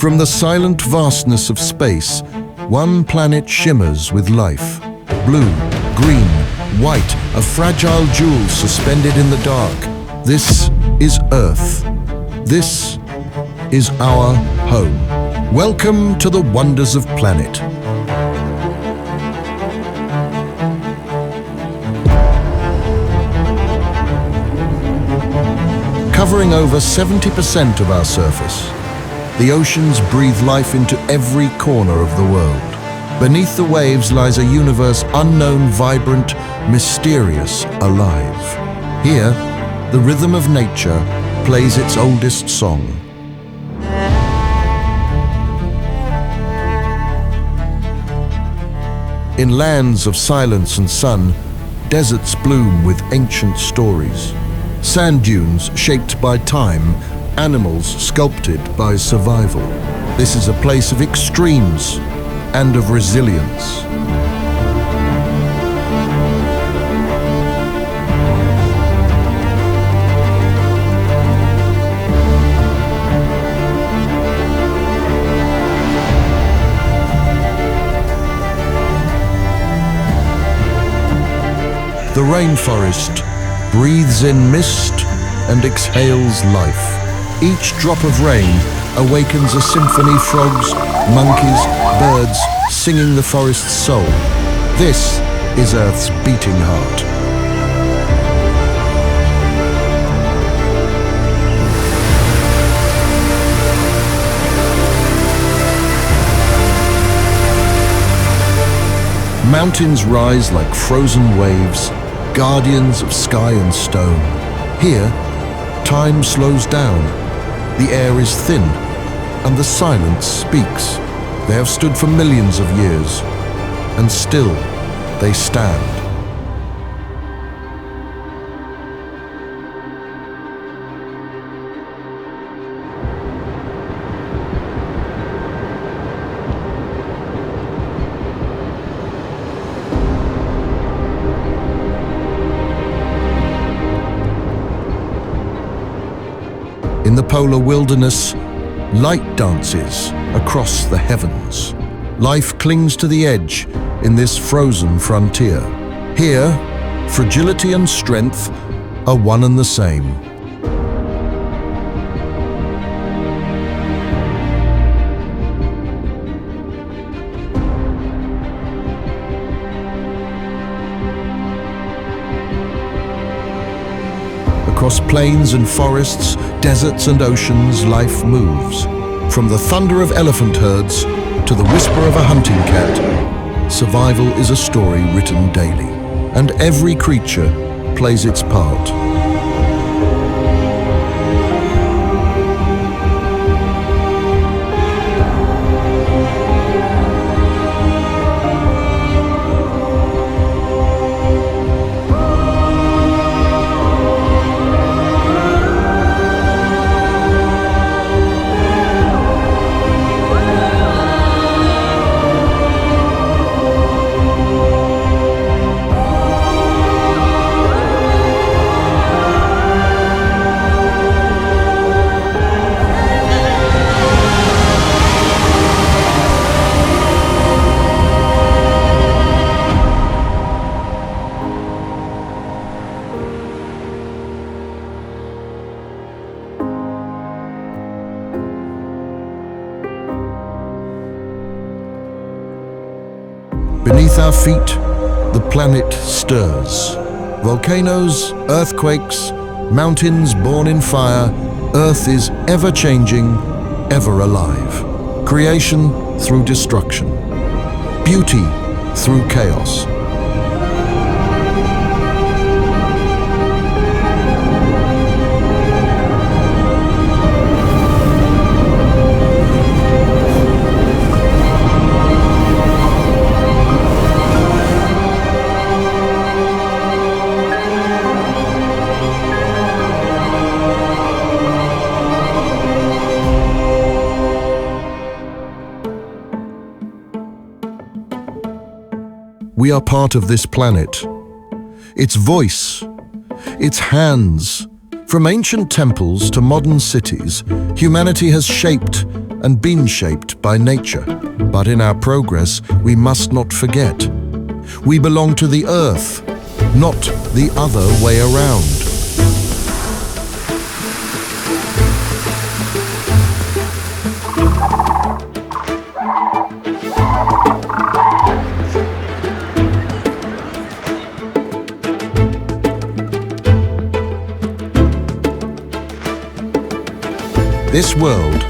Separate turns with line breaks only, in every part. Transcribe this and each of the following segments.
From the silent vastness of space, one planet shimmers with life. Blue, green, white, a fragile jewel suspended in the dark. This is Earth. This is our home. Welcome to the wonders of planet. Covering over 70% of our surface, the oceans breathe life into every corner of the world. Beneath the waves lies a universe unknown, vibrant, mysterious, alive. Here, the rhythm of nature plays its oldest song. In lands of silence and sun, deserts bloom with ancient stories. Sand dunes shaped by time, animals sculpted by survival. This is a place of extremes and of resilience. The rainforest breathes in mist and exhales life. Each drop of rain awakens a symphony, frogs, monkeys, birds singing the forest's soul. This is Earth's beating heart. Mountains rise like frozen waves, guardians of sky and stone. Here, time slows down, the air is thin, and the silence speaks. They have stood for millions of years, and still they stand. In the polar wilderness, light dances across the heavens. Life clings to the edge in this frozen frontier. Here, fragility and strength are one and the same. Across plains and forests, deserts and oceans, life moves. From the thunder of elephant herds to the whisper of a hunting cat, survival is a story written daily, and every creature plays its part. Beneath our feet, the planet stirs. Volcanoes, earthquakes, mountains born in fire, Earth is ever-changing, ever alive. Creation through destruction. Beauty through chaos. We are part of this planet. Its voice, its hands. From ancient temples to modern cities, humanity has shaped and been shaped by nature. But in our progress, we must not forget. We belong to the Earth, not the other way around. This world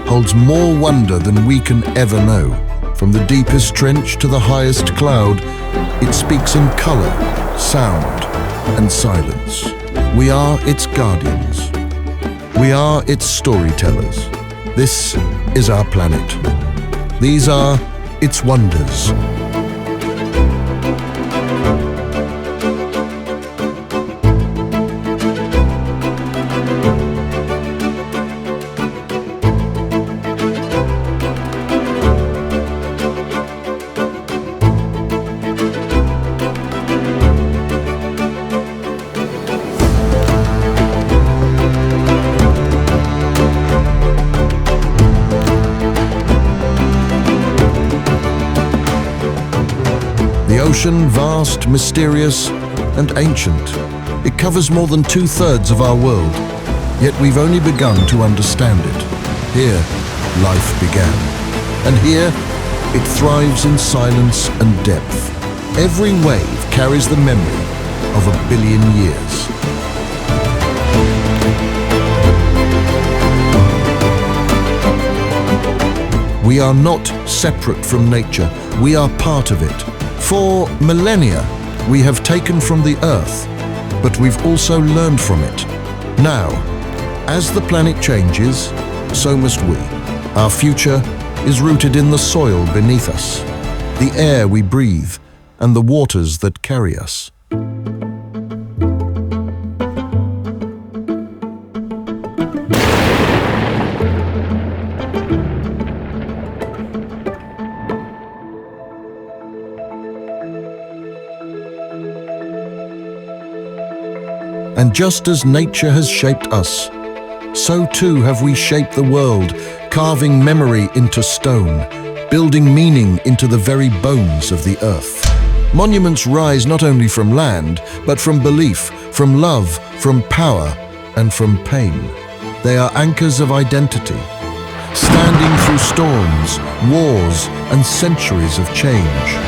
holds more wonder than we can ever know. From the deepest trench to the highest cloud, it speaks in color, sound, and silence. We are its guardians. We are its storytellers. This is our planet. These are its wonders. The ocean, vast, mysterious, and ancient. It covers more than 2/3 of our world, yet we've only begun to understand it. Here, life began. And here, it thrives in silence and depth. Every wave carries the memory of 1 billion years. We are not separate from nature. We are part of it. For millennia, we have taken from the Earth, but we've also learned from it. Now, as the planet changes, so must we. Our future is rooted in the soil beneath us, the air we breathe, and the waters that carry us. And just as nature has shaped us, so too have we shaped the world, carving memory into stone, building meaning into the very bones of the earth. Monuments rise not only from land, but from belief, from love, from power, and from pain. They are anchors of identity, standing through storms, wars, and centuries of change.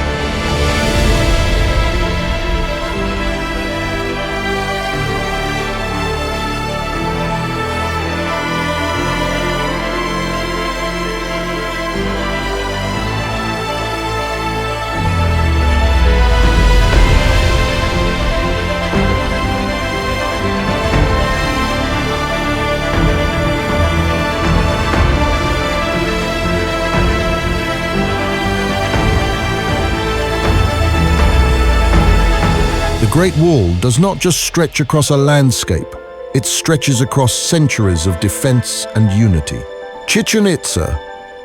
The Great Wall does not just stretch across a landscape, it stretches across centuries of defense and unity. Chichen Itza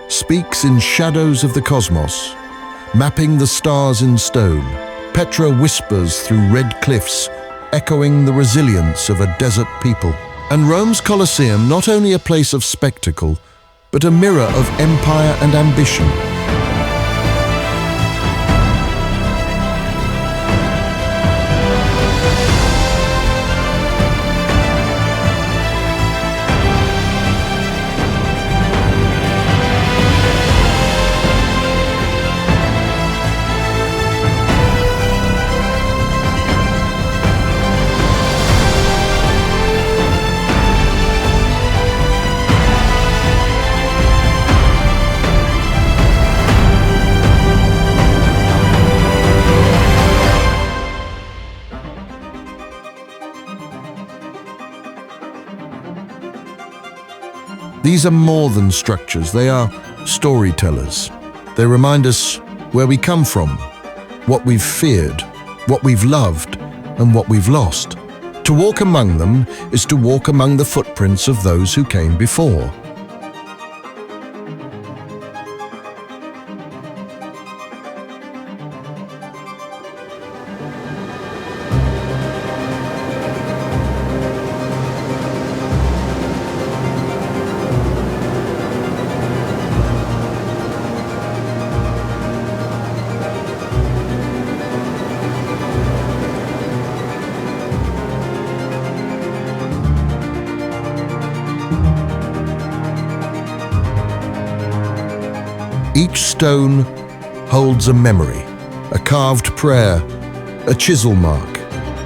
speaks in shadows of the cosmos, mapping the stars in stone. Petra whispers through red cliffs, echoing the resilience of a desert people. And Rome's Colosseum, not only a place of spectacle, but a mirror of empire and ambition. These are more than structures, they are storytellers. They remind us where we come from, what we've feared, what we've loved, and what we've lost. To walk among them is to walk among the footprints of those who came before. Each stone holds a memory, a carved prayer, a chisel mark,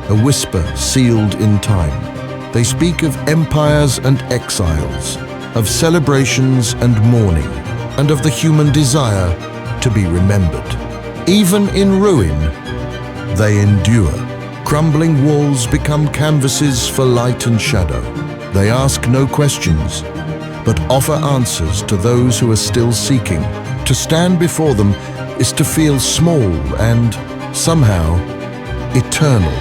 a whisper sealed in time. They speak of empires and exiles, of celebrations and mourning, and of the human desire to be remembered. Even in ruin, they endure. Crumbling walls become canvases for light and shadow. They ask no questions, but offer answers to those who are still seeking. To stand before them is to feel small and, somehow, eternal.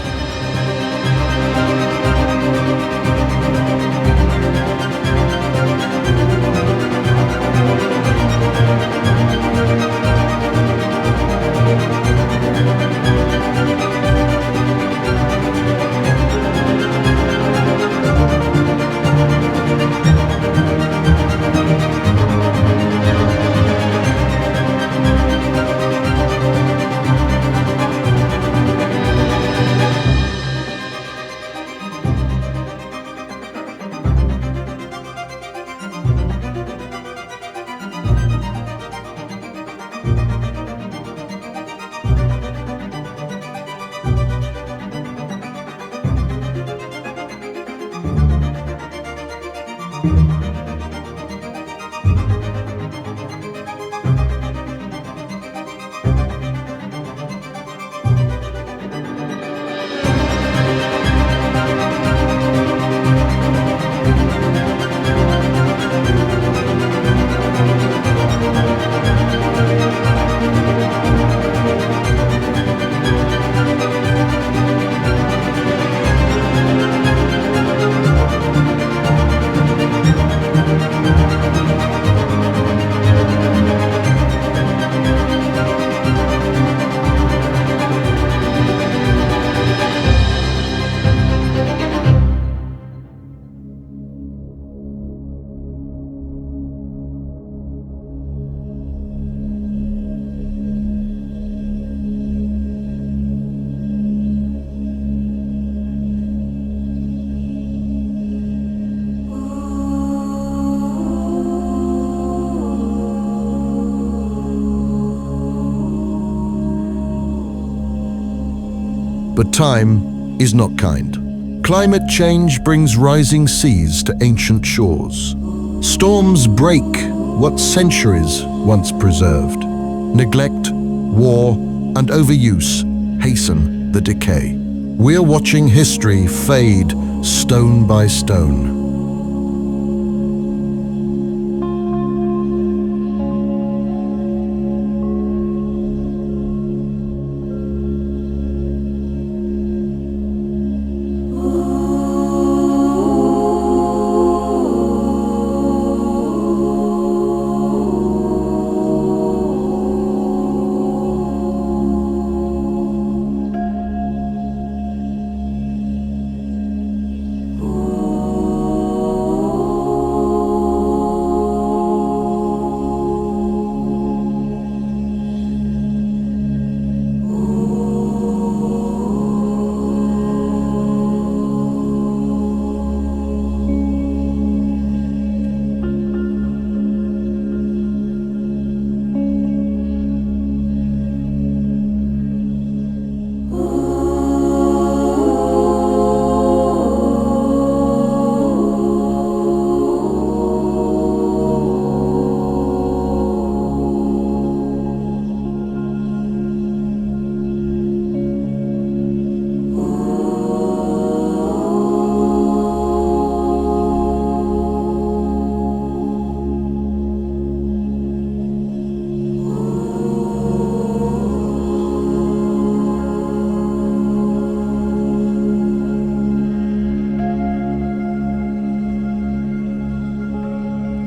But time is not kind. Climate change brings rising seas to ancient shores. Storms break what centuries once preserved. Neglect, war, and overuse hasten the decay. We're watching history fade stone by stone.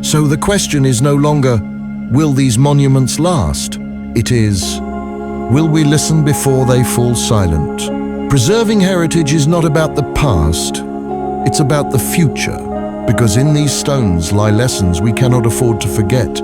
So the question is no longer, will these monuments last? It is, will we listen before they fall silent? Preserving heritage is not about the past, it's about the future, because in these stones lie lessons we cannot afford to forget.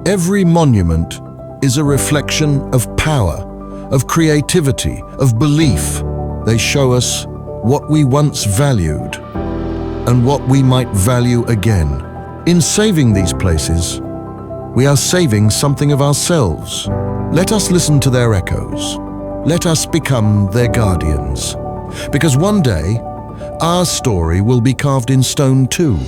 Every monument is a reflection of power, of creativity, of belief. They show us what we once valued and what we might value again. In saving these places, we are saving something of ourselves. Let us listen to their echoes. Let us become their guardians. Because one day, our story will be carved in stone too.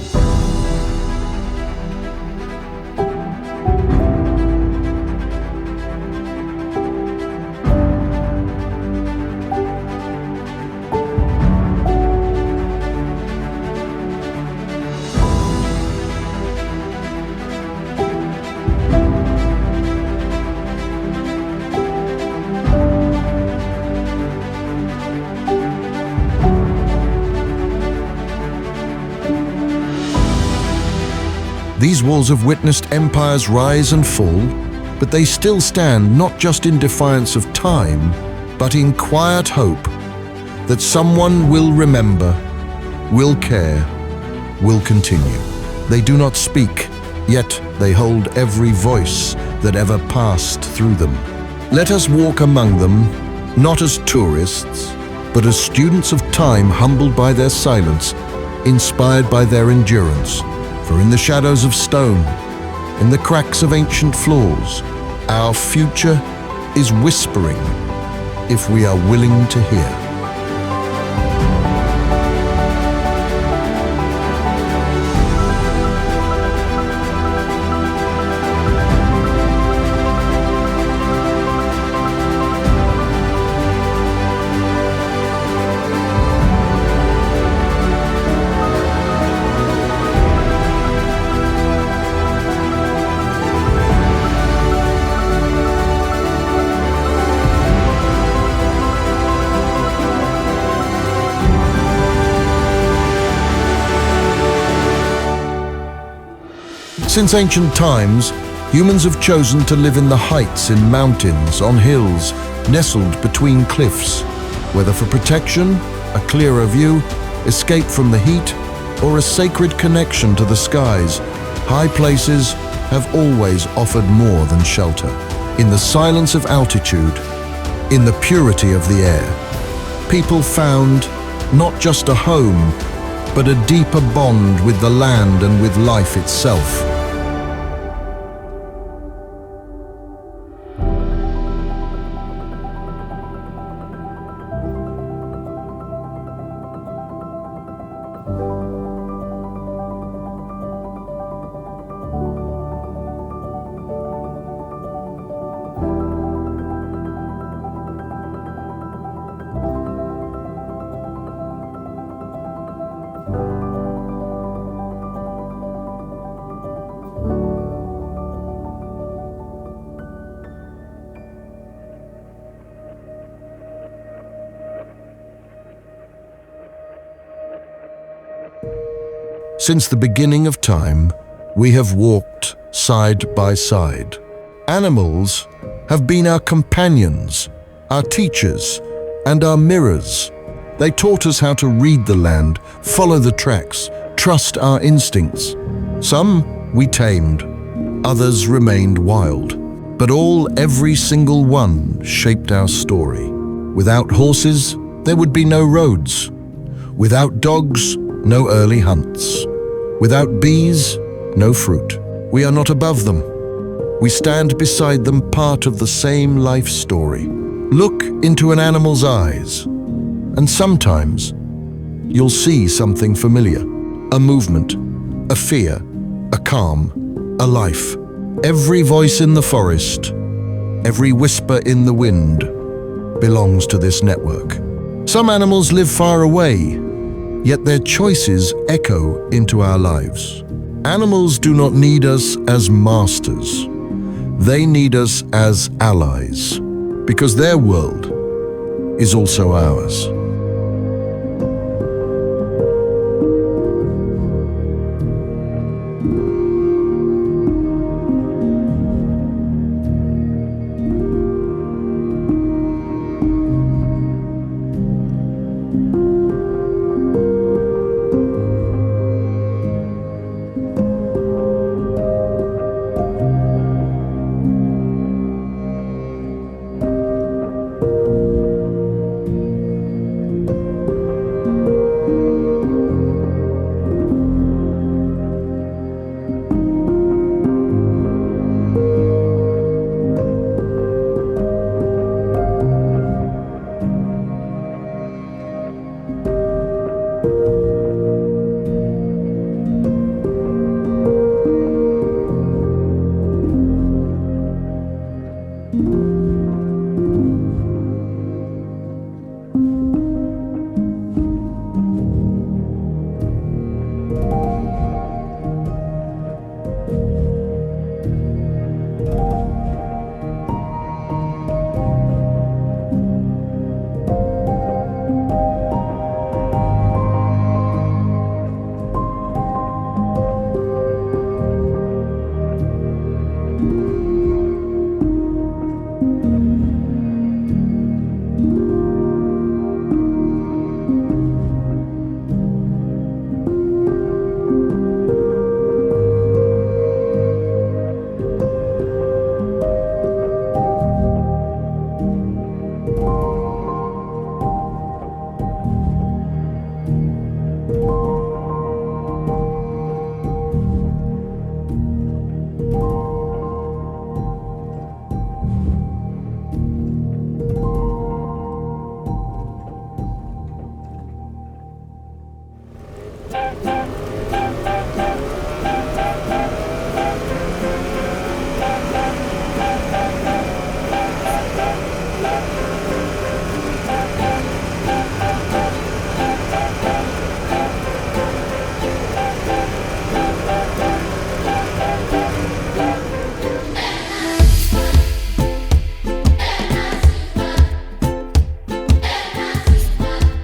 These walls have witnessed empires rise and fall, but they still stand not just in defiance of time, but in quiet hope that someone will remember, will care, will continue. They do not speak, yet they hold every voice that ever passed through them. Let us walk among them, not as tourists, but as students of time, humbled by their silence, inspired by their endurance. For in the shadows of stone, in the cracks of ancient floors, our future is whispering if we are willing to hear. Since ancient times, humans have chosen to live in the heights, in mountains, on hills, nestled between cliffs, whether for protection, a clearer view, escape from the heat, or a sacred connection to the skies. High places have always offered more than shelter. In the silence of altitude, in the purity of the air, people found not just a home, but a deeper bond with the land and with life itself. Since the beginning of time, we have walked side by side. Animals have been our companions, our teachers, and our mirrors. They taught us how to read the land, follow the tracks, trust our instincts. Some we tamed, others remained wild. But every single one shaped our story. Without horses, there would be no roads. Without dogs, no early hunts. Without bees, no fruit. We are not above them. We stand beside them, part of the same life story. Look into an animal's eyes, and sometimes you'll see something familiar. A movement, a fear, a calm, a life. Every voice in the forest, every whisper in the wind belongs to this network. Some animals live far away, yet their choices echo into our lives. Animals do not need us as masters. They need us as allies, because their world is also ours.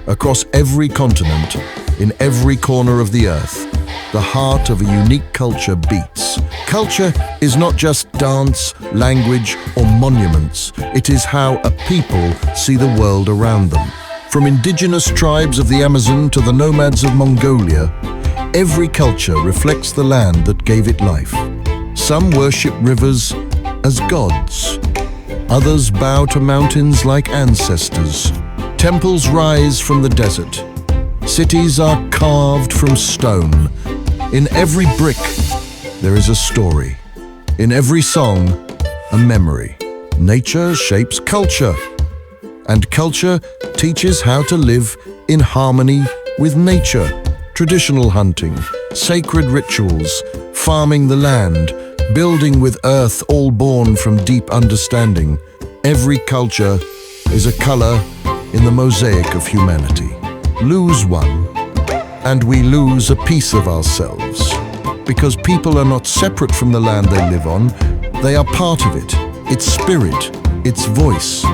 Across every continent, in every corner of the earth, the heart of a unique culture beats. Culture is not just dance, language, or monuments. It is how a people see the world around them. From indigenous tribes of the Amazon to the nomads of Mongolia, every culture reflects the land that gave it life. Some worship rivers as gods. Others bow to mountains like ancestors. Temples rise from the desert. Cities are carved from stone. In every brick, there is a story. In every song, a memory. Nature shapes culture, and culture teaches how to live in harmony with nature. Traditional hunting, sacred rituals, farming the land, building with earth, all born from deep understanding. Every culture is a color in the mosaic of humanity. Lose one, and we lose a piece of ourselves. Because people are not separate from the land they live on, they are part of it, its spirit, its voice.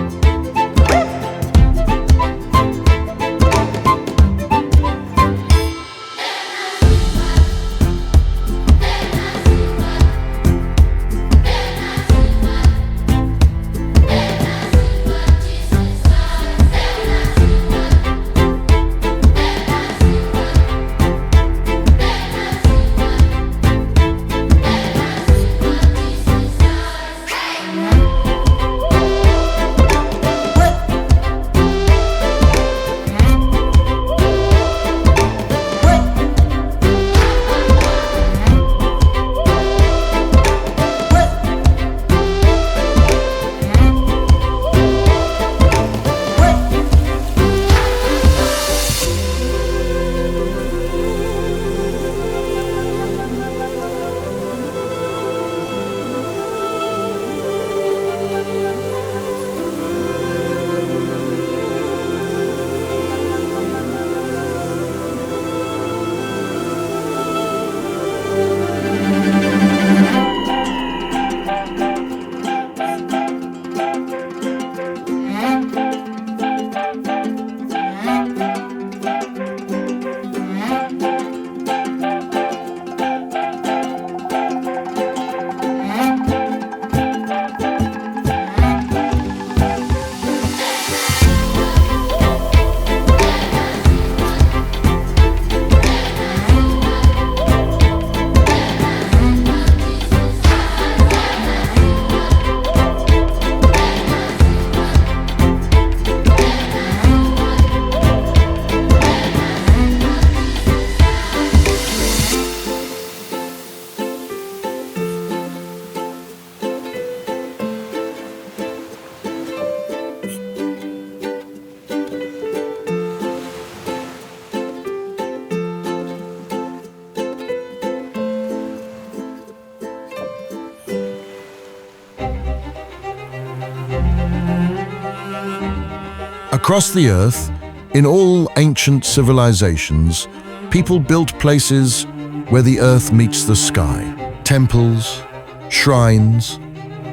Across the earth, in all ancient civilizations, people built places where the earth meets the sky. Temples, shrines,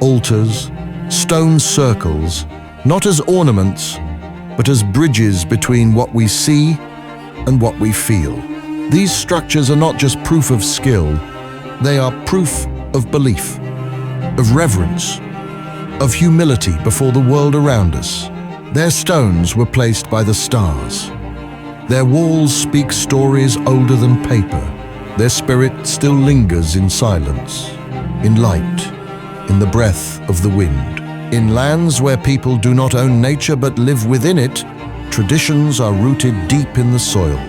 altars, stone circles, not as ornaments, but as bridges between what we see and what we feel. These structures are not just proof of skill, they are proof of belief, of reverence, of humility before the world around us. Their stones were placed by the stars. Their walls speak stories older than paper. Their spirit still lingers in silence, in light, in the breath of the wind. In lands where people do not own nature but live within it, traditions are rooted deep in the soil.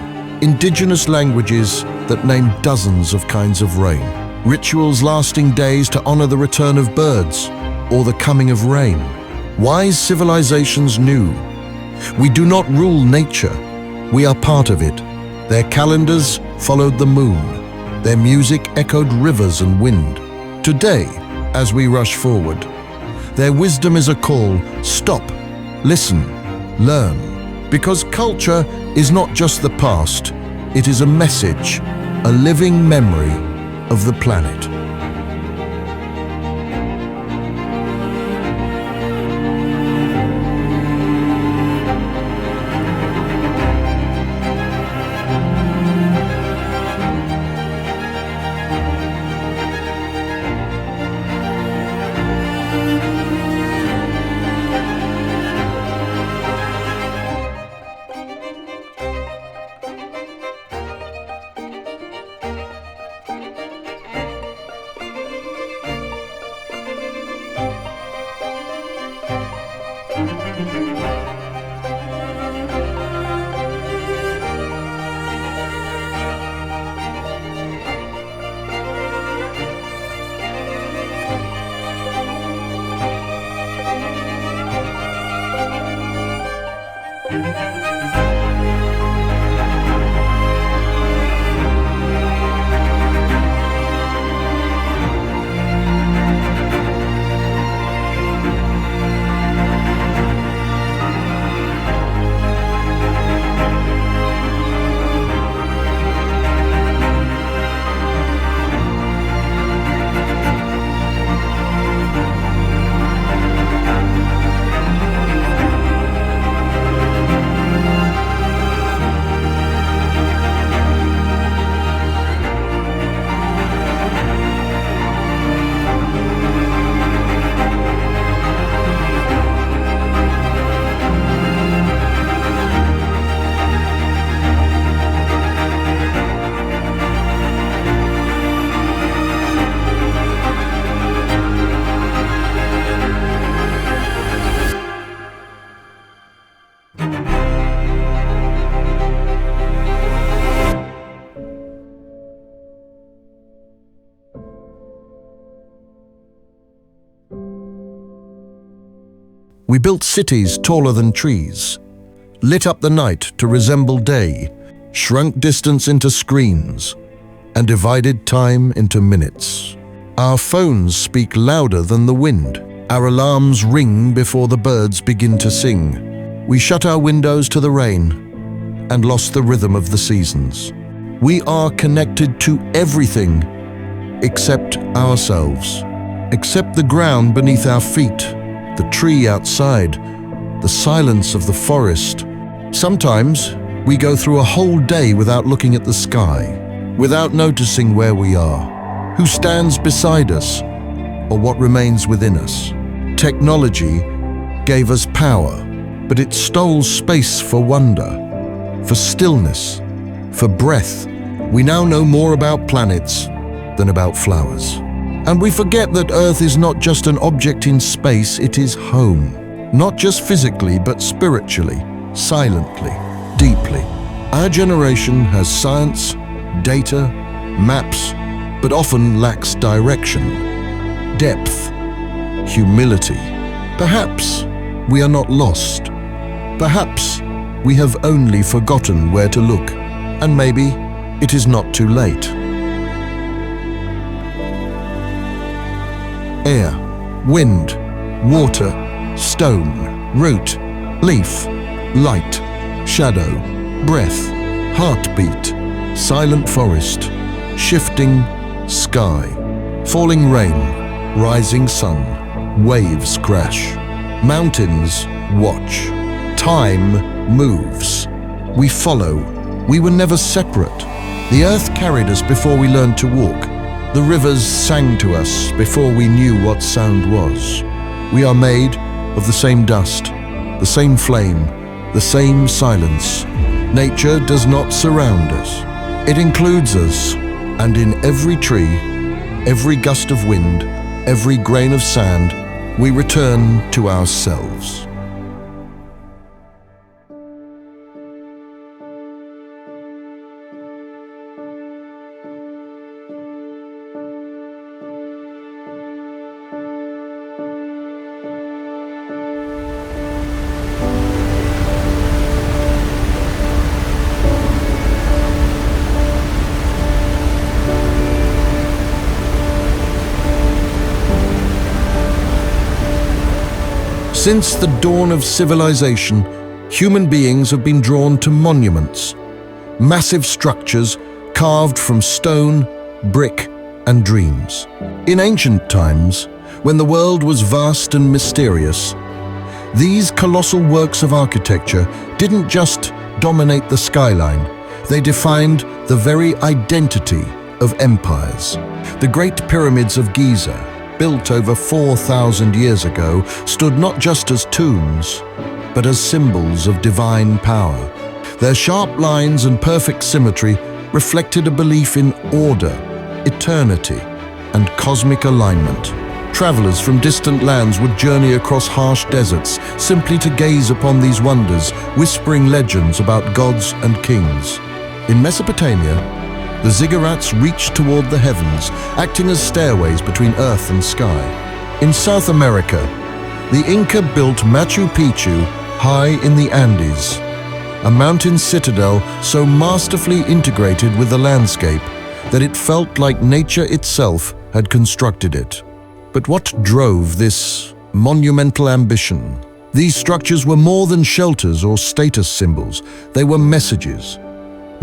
Indigenous languages that name dozens of kinds of rain. Rituals lasting days to honor the return of birds or the coming of rain. Wise civilizations knew, we do not rule nature, we are part of it. Their calendars followed the moon. Their music echoed rivers and wind. Today, as we rush forward, their wisdom is a call: stop, listen, learn. Because culture is not just the past, it is a message, a living memory of the planet. We built cities taller than trees, lit up the night to resemble day, shrunk distance into screens, and divided time into minutes. Our phones speak louder than the wind. Our alarms ring before the birds begin to sing. We shut our windows to the rain and lost the rhythm of the seasons. We are connected to everything except ourselves, except the ground beneath our feet, the tree outside, the silence of the forest. Sometimes we go through a whole day without looking at the sky, without noticing where we are, who stands beside us, or what remains within us. Technology gave us power, but it stole space for wonder, for stillness, for breath. We now know more about planets than about flowers. And we forget that Earth is not just an object in space, it is home. Not just physically, but spiritually, silently, deeply. Our generation has science, data, maps, but often lacks direction, depth, humility. Perhaps we are not lost. Perhaps we have only forgotten where to look, and maybe it is not too late. Air, wind, water, stone, root, leaf, light, shadow, breath, heartbeat, silent forest, shifting sky, falling rain, rising sun, waves crash, mountains watch, time moves. We follow. We were never separate. The earth carried us before we learned to walk. The rivers sang to us before we knew what sound was. We are made of the same dust, the same flame, the same silence. Nature does not surround us. It includes us, and in every tree, every gust of wind, every grain of sand, we return to ourselves. Since the dawn of civilization, human beings have been drawn to monuments, massive structures carved from stone, brick, and dreams. In ancient times, when the world was vast and mysterious, these colossal works of architecture didn't just dominate the skyline, they defined the very identity of empires. The Great Pyramids of Giza, built over 4,000 years ago, stood not just as tombs, but as symbols of divine power. Their sharp lines and perfect symmetry reflected a belief in order, eternity, and cosmic alignment. Travelers from distant lands would journey across harsh deserts simply to gaze upon these wonders, whispering legends about gods and kings. In Mesopotamia, the ziggurats reached toward the heavens, acting as stairways between earth and sky. In South America, the Inca built Machu Picchu high in the Andes, a mountain citadel so masterfully integrated with the landscape that it felt like nature itself had constructed it. But what drove this monumental ambition? These structures were more than shelters or status symbols. They were messages.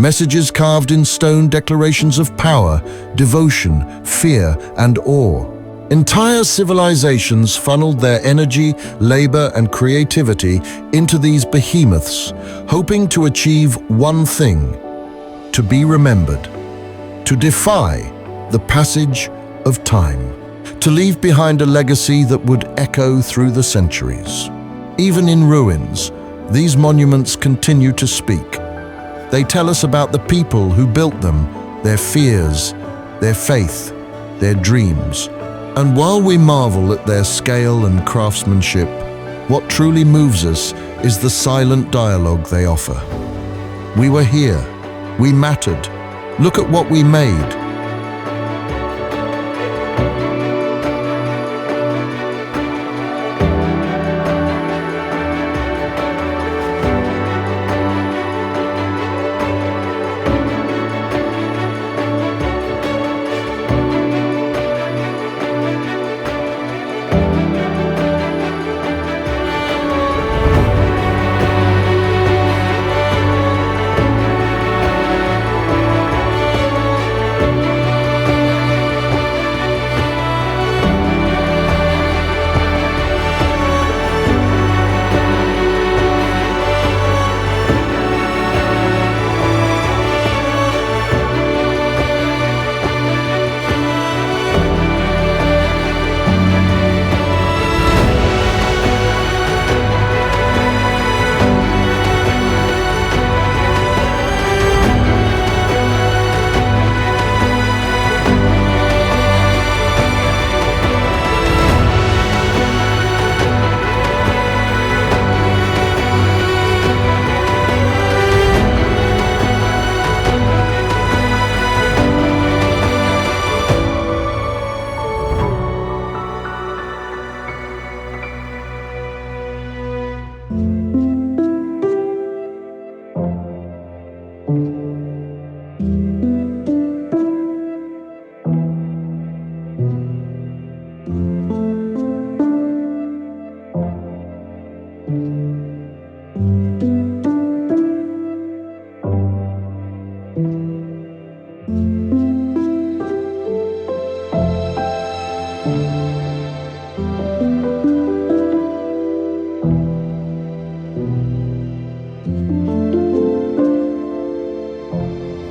Messages carved in stone, declarations of power, devotion, fear, and awe. Entire civilizations funneled their energy, labor, and creativity into these behemoths, hoping to achieve one thing: to be remembered, to defy the passage of time, to leave behind a legacy that would echo through the centuries. Even in ruins, these monuments continue to speak. They tell us about the people who built them, their fears, their faith, their dreams. And while we marvel at their scale and craftsmanship, what truly moves us is the silent dialogue they offer. We were here. We mattered. Look at what we made.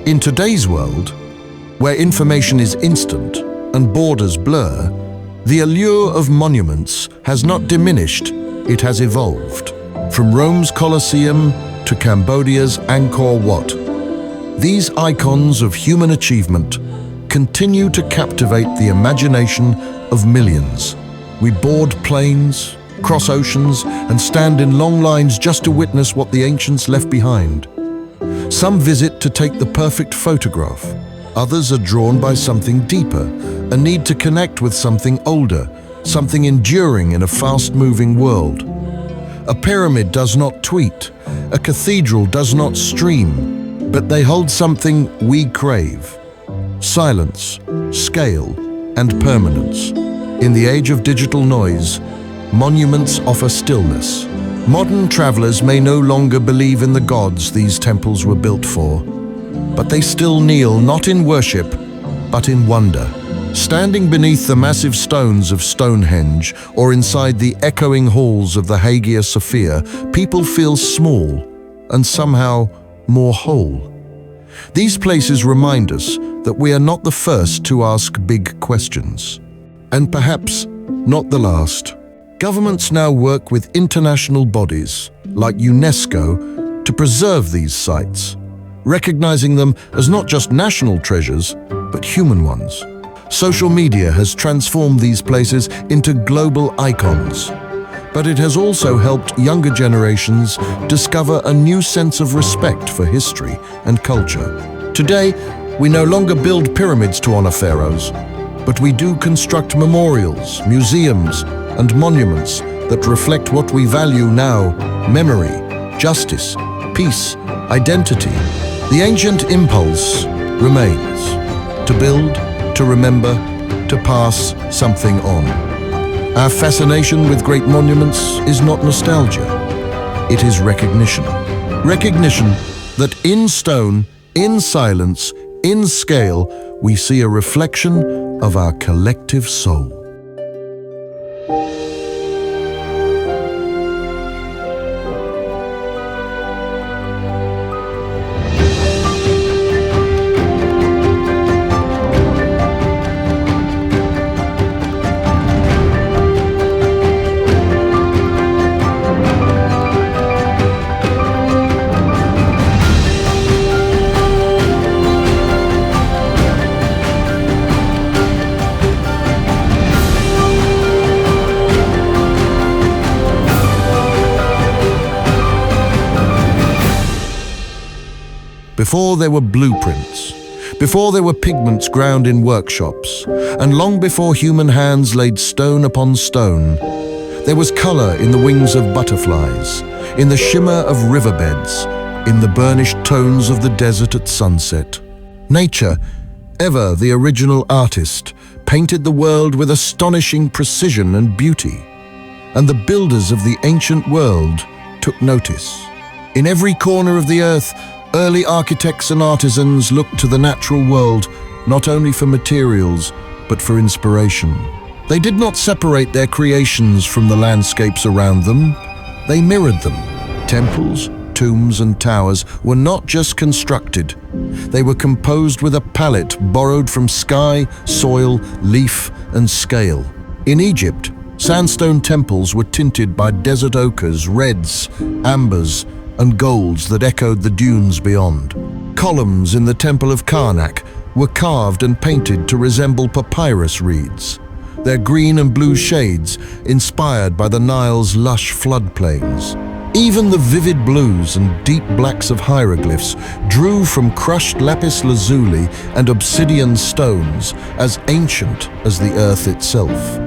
In today's world, where information is instant and borders blur, the allure of monuments has not diminished, it has evolved. From Rome's Colosseum to Cambodia's Angkor Wat, these icons of human achievement continue to captivate the imagination of millions. We board planes, cross oceans, and stand in long lines just to witness what the ancients left behind. Some visit to take the perfect photograph. Others are drawn by something deeper, a need to connect with something older, something enduring in a fast-moving world. A pyramid does not tweet, a cathedral does not stream, but they hold something we crave: silence, scale, and permanence. In the age of digital noise, monuments offer stillness. Modern travelers may no longer believe in the gods these temples were built for, but they still kneel not in worship, but in wonder. Standing beneath the massive stones of Stonehenge or inside the echoing halls of the Hagia Sophia, people feel small and somehow more whole. These places remind us that we are not the first to ask big questions, and perhaps not the last. Governments now work with international bodies like UNESCO to preserve these sites, recognizing them as not just national treasures, but human ones. Social media has transformed these places into global icons, but it has also helped younger generations discover a new sense of respect for history and culture. Today, we no longer build pyramids to honor pharaohs, but we do construct memorials, museums, and monuments that reflect what we value now: memory, justice, peace, identity. The ancient impulse remains: to build, to remember, to pass something on. Our fascination with great monuments is not nostalgia, it is recognition. Recognition that in stone, in silence, in scale, we see a reflection of our collective soul. Before there were blueprints, before there were pigments ground in workshops, and long before human hands laid stone upon stone, there was color in the wings of butterflies, in the shimmer of riverbeds, in the burnished tones of the desert at sunset. Nature, ever the original artist, painted the world with astonishing precision and beauty, and the builders of the ancient world took notice. In every corner of the earth, early architects and artisans looked to the natural world not only for materials, but for inspiration. They did not separate their creations from the landscapes around them, they mirrored them. Temples, tombs, and towers were not just constructed, they were composed with a palette borrowed from sky, soil, leaf, and scale. In Egypt, sandstone temples were tinted by desert ochres, reds, ambers, and golds that echoed the dunes beyond. Columns in the Temple of Karnak were carved and painted to resemble papyrus reeds, their green and blue shades inspired by the Nile's lush floodplains. Even the vivid blues and deep blacks of hieroglyphs drew from crushed lapis lazuli and obsidian stones as ancient as the earth itself.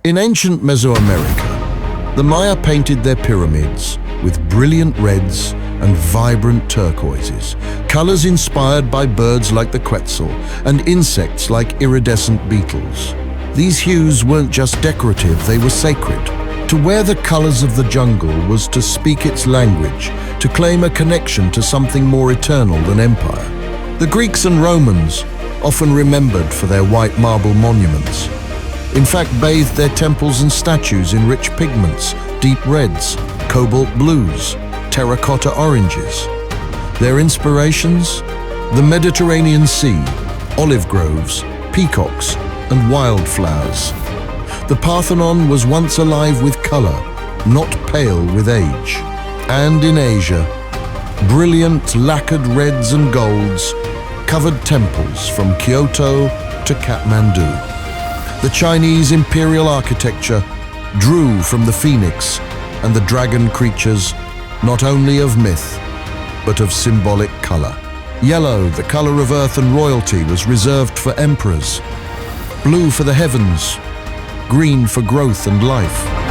In ancient Mesoamerica, the Maya painted their pyramids with brilliant reds and vibrant turquoises, colors inspired by birds like the quetzal and insects like iridescent beetles. These hues weren't just decorative, they were sacred. To wear the colors of the jungle was to speak its language, to claim a connection to something more eternal than empire. The Greeks and Romans, often remembered for their white marble monuments, in fact bathed their temples and statues in rich pigments, deep reds, cobalt blues, terracotta oranges. Their inspirations? The Mediterranean Sea, olive groves, peacocks, and wildflowers. The Parthenon was once alive with color, not pale with age. And in Asia, brilliant lacquered reds and golds covered temples from Kyoto to Kathmandu. The Chinese imperial architecture drew from the phoenix and the dragon creatures not only of myth, but of symbolic color. Yellow, the color of earth and royalty, was reserved for emperors. Blue for the heavens, green for growth and life.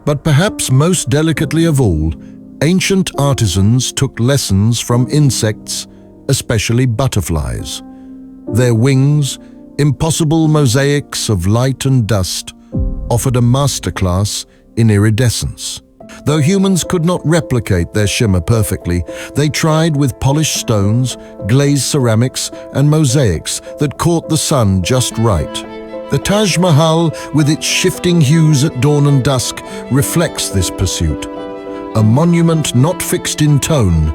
But perhaps most delicately of all, ancient artisans took lessons from insects, especially butterflies. Their wings, impossible mosaics of light and dust, offered a masterclass in iridescence. Though humans could not replicate their shimmer perfectly, they tried with polished stones, glazed ceramics, and mosaics that caught the sun just right. The Taj Mahal, with its shifting hues at dawn and dusk, reflects this pursuit. A monument not fixed in tone,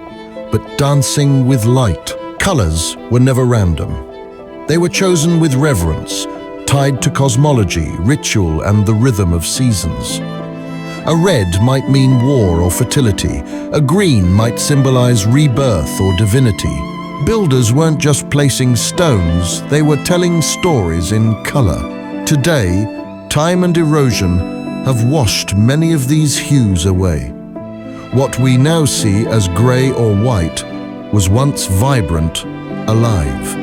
but dancing with light. Colors were never random. They were chosen with reverence, tied to cosmology, ritual, and the rhythm of seasons. A red might mean war or fertility. A green might symbolize rebirth or divinity. Builders weren't just placing stones, they were telling stories in color. Today, time and erosion have washed many of these hues away. What we now see as gray or white was once vibrant, alive.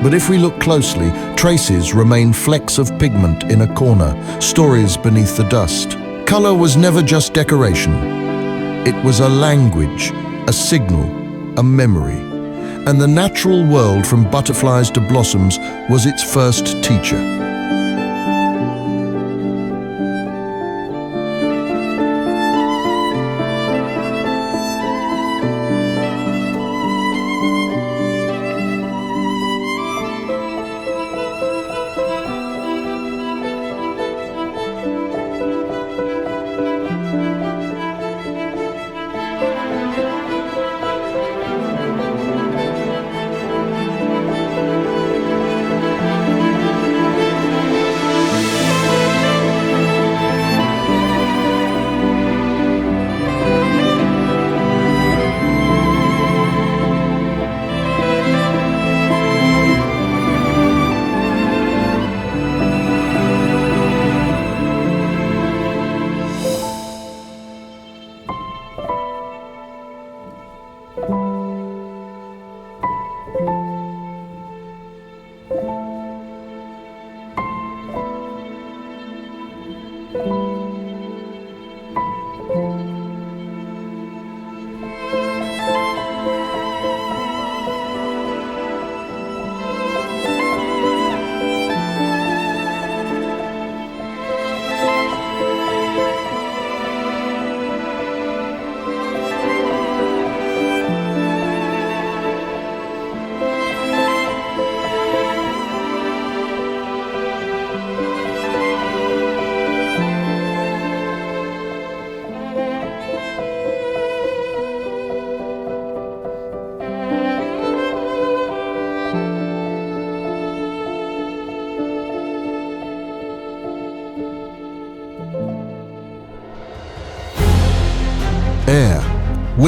But if we look closely, traces remain, flecks of pigment in a corner, stories beneath the dust. Color was never just decoration. It was a language, a signal, a memory. And the natural world, from butterflies to blossoms, was its first teacher.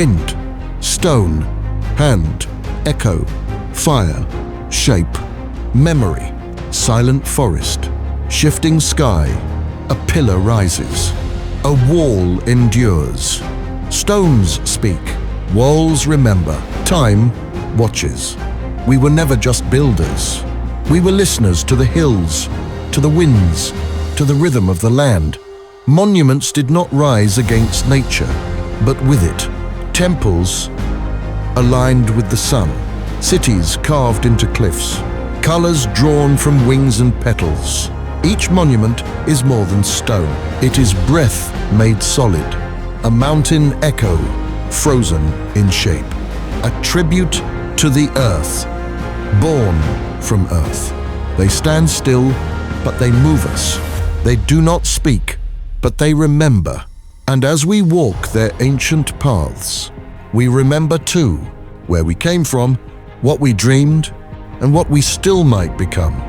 Wind, stone, hand, echo, fire, shape, memory, silent forest, shifting sky, a pillar rises, a wall endures. Stones speak, walls remember, time watches. We were never just builders. We were listeners to the hills, to the winds, to the rhythm of the land. Monuments did not rise against nature, but with it. Temples aligned with the sun, cities carved into cliffs, colors drawn from wings and petals. Each monument is more than stone. It is breath made solid, a mountain echo frozen in shape, a tribute to the earth, born from earth. They stand still, but they move us. They do not speak, but they remember. And as we walk their ancient paths, we remember too where we came from, what we dreamed, and what we still might become.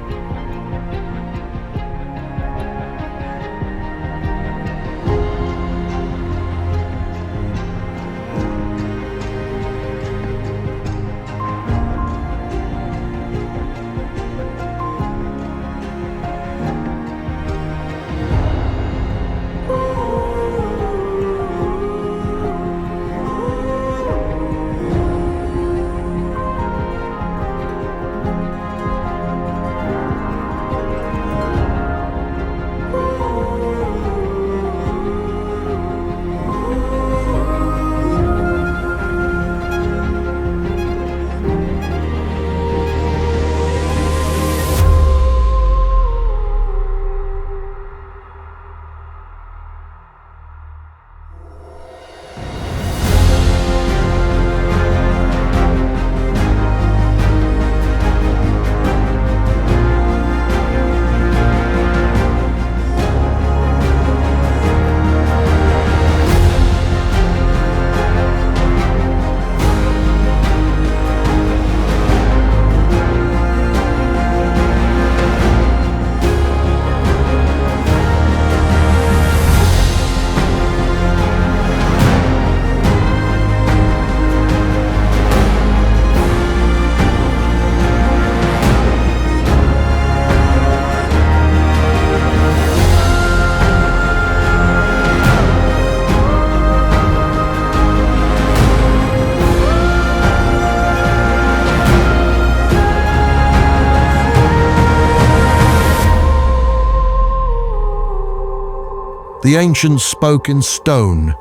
The ancients spoke in stone,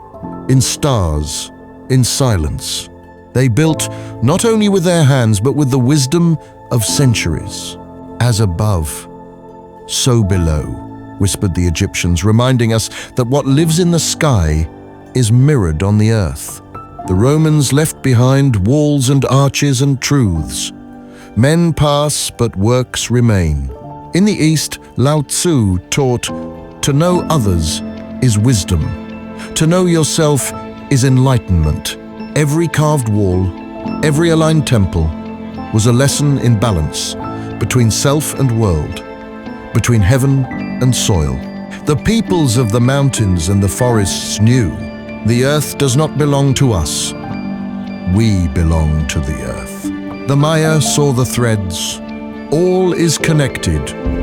in stars, in silence. They built not only with their hands, but with the wisdom of centuries. As above, so below, whispered the Egyptians, reminding us that what lives in the sky is mirrored on the earth. The Romans left behind walls and arches and truths. Men pass, but works remain. In the East, Lao Tzu taught, to know others is wisdom. To know yourself is enlightenment. Every carved wall, every aligned temple was a lesson in balance between self and world, between heaven and soil. The peoples of the mountains and the forests knew the earth does not belong to us. We belong to the earth. The Maya saw the threads. All is connected.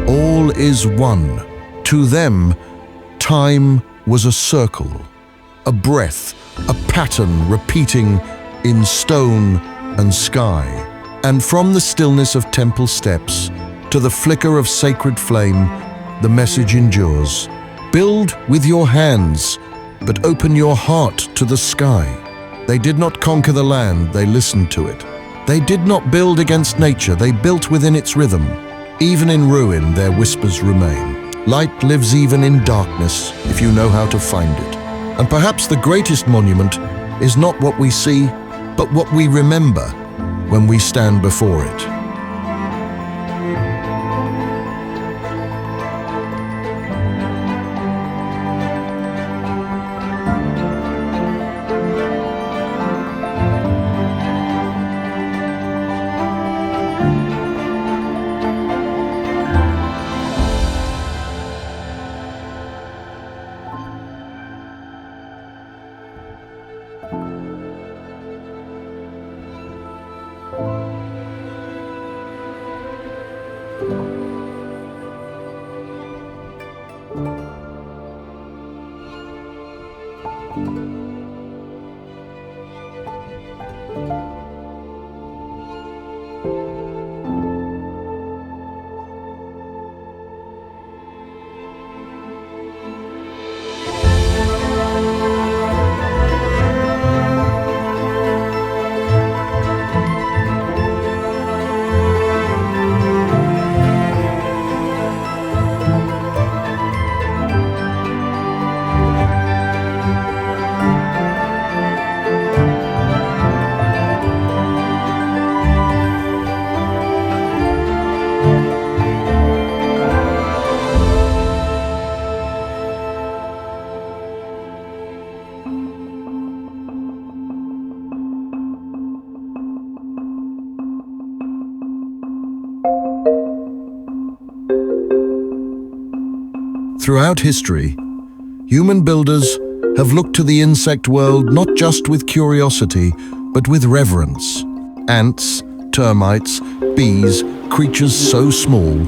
All is one. To them, time was a circle, a breath, a pattern repeating in stone and sky. And from the stillness of temple steps to the flicker of sacred flame, the message endures. Build with your hands, but open your heart to the sky. They did not conquer the land, they listened to it. They did not build against nature, they built within its rhythm. Even in ruin, their whispers remain. Light lives even in darkness if you know how to find it. And perhaps the greatest monument is not what we see, but what we remember when we stand before it. Throughout history, human builders have looked to the insect world not just with curiosity, but with reverence. Ants, termites, bees, creatures so small,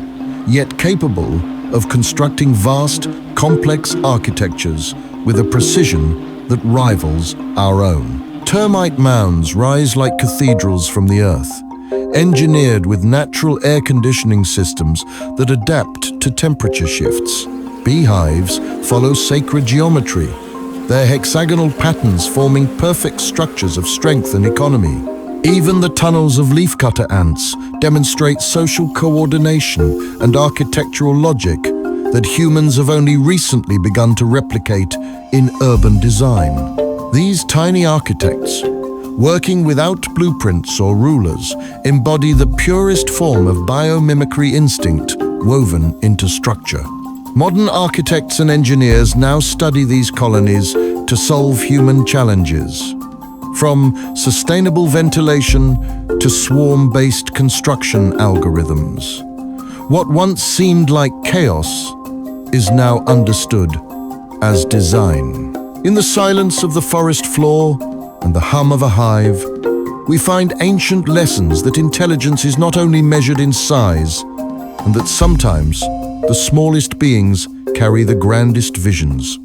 yet capable of constructing vast, complex architectures with a precision that rivals our own. Termite mounds rise like cathedrals from the earth, engineered with natural air conditioning systems that adapt to temperature shifts. Beehives follow sacred geometry, their hexagonal patterns forming perfect structures of strength and economy. Even the tunnels of leafcutter ants demonstrate social coordination and architectural logic that humans have only recently begun to replicate in urban design. These tiny architects, working without blueprints or rulers, embody the purest form of biomimicry instinct woven into structure. Modern architects and engineers now study these colonies to solve human challenges. From sustainable ventilation to swarm-based construction algorithms. What once seemed like chaos is now understood as design. In the silence of the forest floor and the hum of a hive, we find ancient lessons that intelligence is not only measured in size, and that sometimes the smallest beings carry the grandest visions.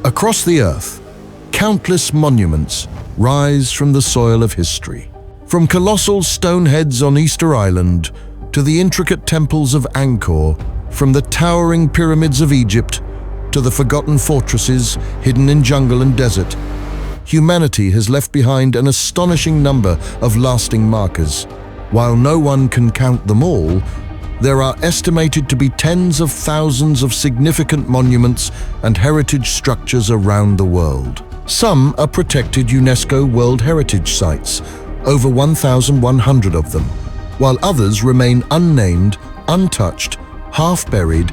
Across the earth, countless monuments rise from the soil of history. From colossal stone heads on Easter Island to the intricate temples of Angkor, from the towering pyramids of Egypt to the forgotten fortresses hidden in jungle and desert, humanity has left behind an astonishing number of lasting markers. While no one can count them all, there are estimated to be tens of thousands of significant monuments and heritage structures around the world. Some are protected UNESCO World Heritage Sites, over 1,100 of them, while others remain unnamed, untouched, half-buried,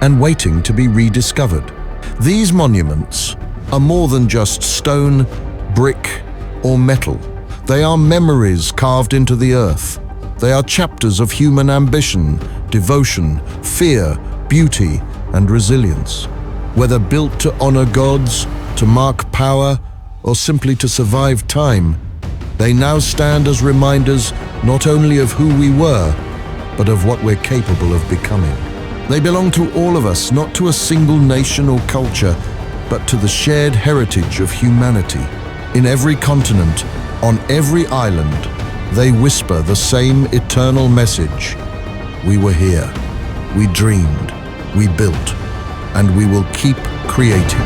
and waiting to be rediscovered. These monuments are more than just stone, brick, or metal. They are memories carved into the earth. They are chapters of human ambition, devotion, fear, beauty, and resilience. Whether built to honor gods, to mark power, or simply to survive time, they now stand as reminders not only of who we were, but of what we're capable of becoming. They belong to all of us, not to a single nation or culture, but to the shared heritage of humanity. In every continent, on every island, they whisper the same eternal message. We were here, we dreamed, we built, and we will keep creating.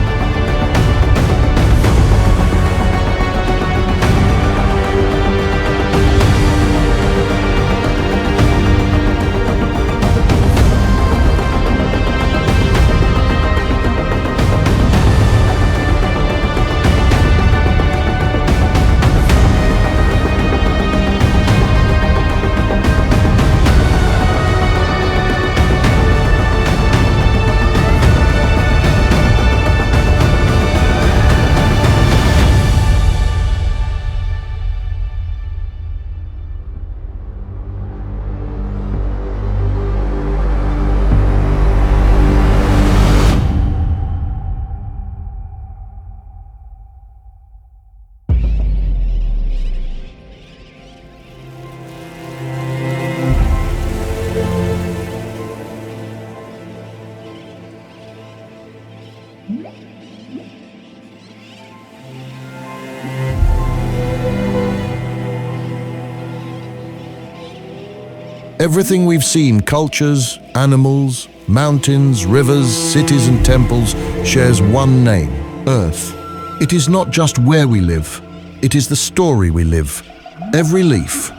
Everything we've seen, cultures, animals, mountains, rivers, cities and temples, shares one name, Earth. It is not just where we live, it is the story we live. Every leaf,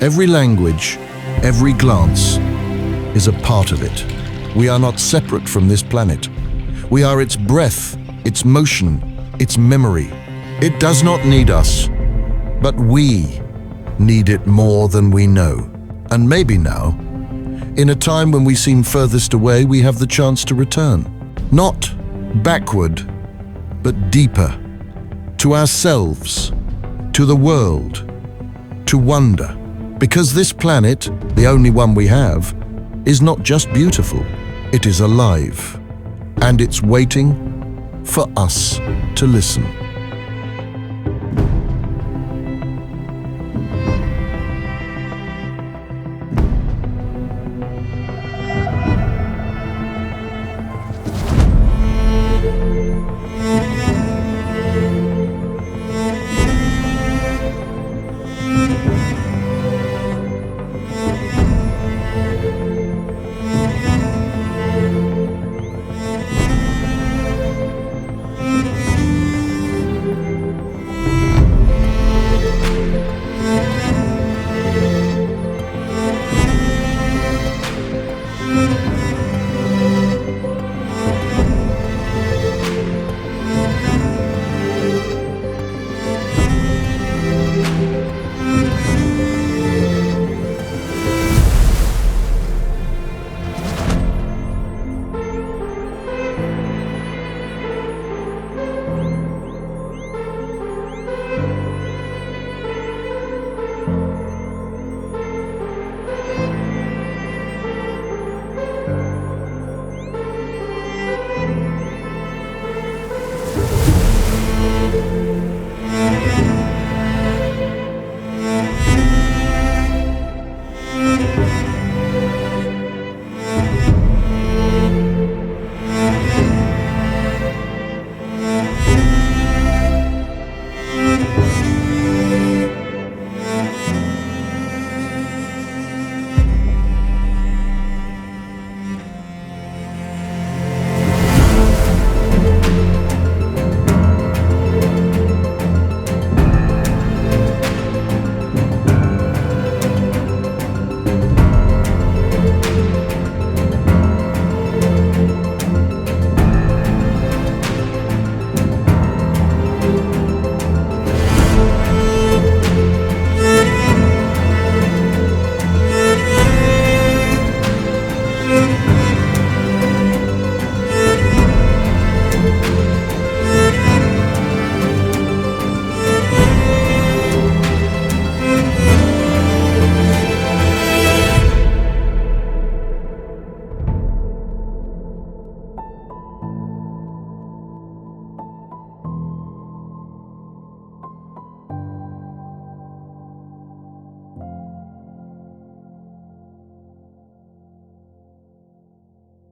every language, every glance, is a part of it. We are not separate from this planet. We are its breath, its motion, its memory. It does not need us, but we need it more than we know. And maybe now, in a time when we seem furthest away, we have the chance to return. Not backward, but deeper, to ourselves, to the world, to wonder. Because this planet, the only one we have, is not just beautiful, it is alive. And it's waiting for us to listen.